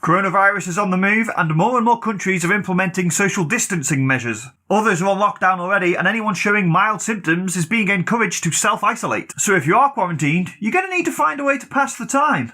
Coronavirus is on the move and more countries are implementing social distancing measures. Others are on lockdown already and anyone showing mild symptoms is being encouraged to self-isolate. So if you are quarantined, you're going to need to find a way to pass the time.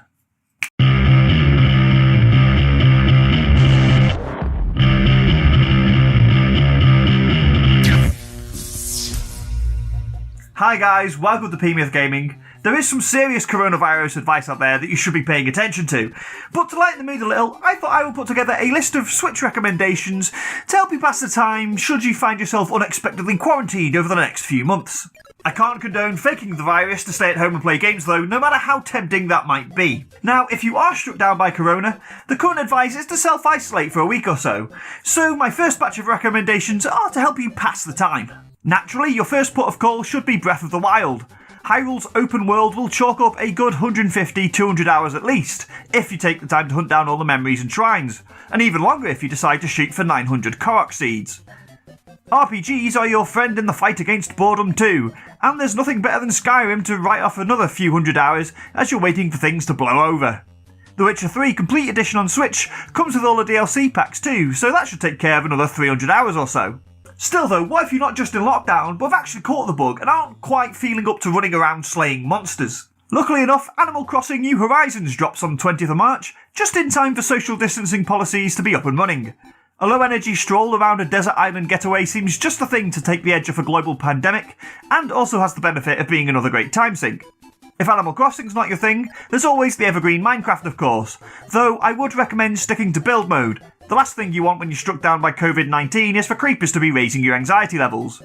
Hi guys, welcome to PMyth Gaming. There is some serious coronavirus advice out there that you should be paying attention to, but to lighten the mood a little, I thought I would put together a list of Switch recommendations to help you pass the time should you find yourself unexpectedly quarantined over the next few months. I can't condone faking the virus to stay at home and play games though, no matter how tempting that might be. Now, if you are struck down by corona, the current advice is to self-isolate for a week or so, so my first batch of recommendations are to help you pass the time. Naturally, your first port of call should be Breath of the Wild. Hyrule's open world will chalk up a good 150-200 hours at least, if you take the time to hunt down all the memories and shrines, and even longer if you decide to shoot for 900 Korok seeds. RPGs are your friend in the fight against boredom too, and there's nothing better than Skyrim to write off another few hundred hours as you're waiting for things to blow over. The Witcher 3 Complete Edition on Switch comes with all the DLC packs too, so that should take care of another 300 hours or so. Still though, what if you're not just in lockdown, but have actually caught the bug and aren't quite feeling up to running around slaying monsters? Luckily enough, Animal Crossing New Horizons drops on 20th of March, just in time for social distancing policies to be up and running. A low-energy stroll around a desert island getaway seems just the thing to take the edge off a global pandemic, and also has the benefit of being another great time sink. If Animal Crossing's not your thing, there's always the evergreen Minecraft of course, though I would recommend sticking to build mode. The last thing you want when you're struck down by COVID-19 is for creepers to be raising your anxiety levels.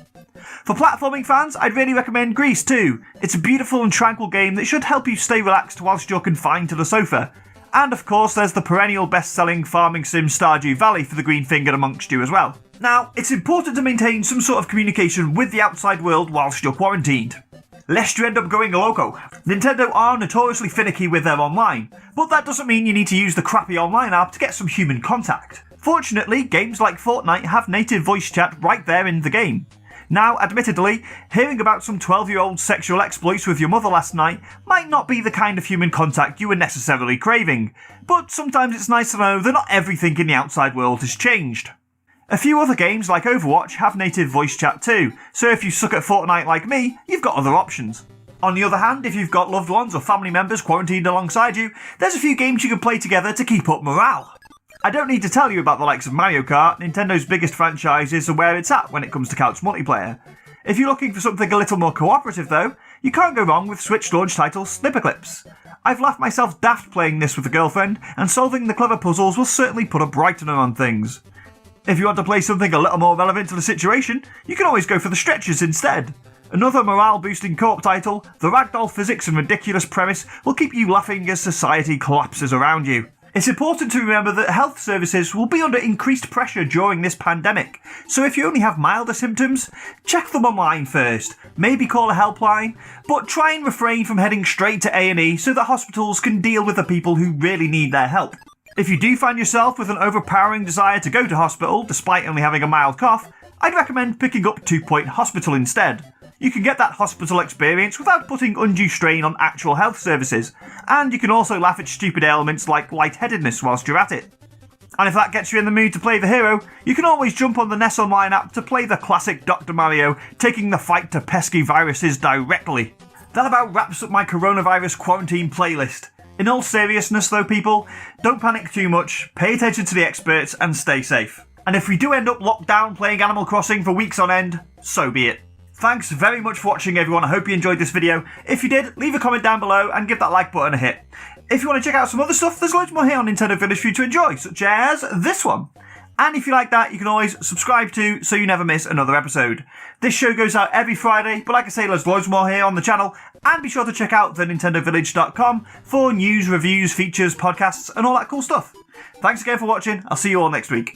For platforming fans, I'd really recommend Greece too. It's a beautiful and tranquil game that should help you stay relaxed whilst you're confined to the sofa. And of course there's the perennial best-selling farming sim Stardew Valley for the green-fingered amongst you as well. Now, it's important to maintain some sort of communication with the outside world whilst you're quarantined, lest you end up going loco. Nintendo are notoriously finicky with their online, but that doesn't mean you need to use the crappy online app to get some human contact. Fortunately, games like Fortnite have native voice chat right there in the game. Now, admittedly, hearing about some 12-year-old sexual exploits with your mother last night might not be the kind of human contact you were necessarily craving, but sometimes it's nice to know that not everything in the outside world has changed. A few other games like Overwatch have native voice chat too, so if you suck at Fortnite like me, you've got other options. On the other hand, if you've got loved ones or family members quarantined alongside you, there's a few games you can play together to keep up morale. I don't need to tell you about the likes of Mario Kart, Nintendo's biggest franchises, and where it's at when it comes to couch multiplayer. If you're looking for something a little more cooperative though, you can't go wrong with Switch launch title Snipperclips. I've laughed myself daft playing this with a girlfriend, and solving the clever puzzles will certainly put a brightener on things. If you want to play something a little more relevant to the situation, you can always go for the stretchers instead. Another morale-boosting co-op title, the ragdoll physics and ridiculous premise will keep you laughing as society collapses around you. It's important to remember that health services will be under increased pressure during this pandemic, so if you only have milder symptoms, check them online first, maybe call a helpline, but try and refrain from heading straight to A&E so that hospitals can deal with the people who really need their help. If you do find yourself with an overpowering desire to go to hospital despite only having a mild cough, I'd recommend picking up 2 Point Hospital instead. You can get that hospital experience without putting undue strain on actual health services, and you can also laugh at stupid ailments like lightheadedness whilst you're at it. And if that gets you in the mood to play the hero, you can always jump on the NES Online app to play the classic Dr. Mario, taking the fight to pesky viruses directly. That about wraps up my coronavirus quarantine playlist. In all seriousness though people, don't panic too much, pay attention to the experts and stay safe. And if we do end up locked down playing Animal Crossing for weeks on end, so be it. Thanks very much for watching everyone, I hope you enjoyed this video. If you did, leave a comment down below and give that like button a hit. If you want to check out some other stuff, there's loads more here on Nintendo Village for you to enjoy, such as this one. And if you like that, you can always subscribe to so you never miss another episode. This show goes out every Friday, but like I say, there's loads more here on the channel. And be sure to check out thenintendovillage.com for news, reviews, features, podcasts, and all that cool stuff. Thanks again for watching. I'll see you all next week.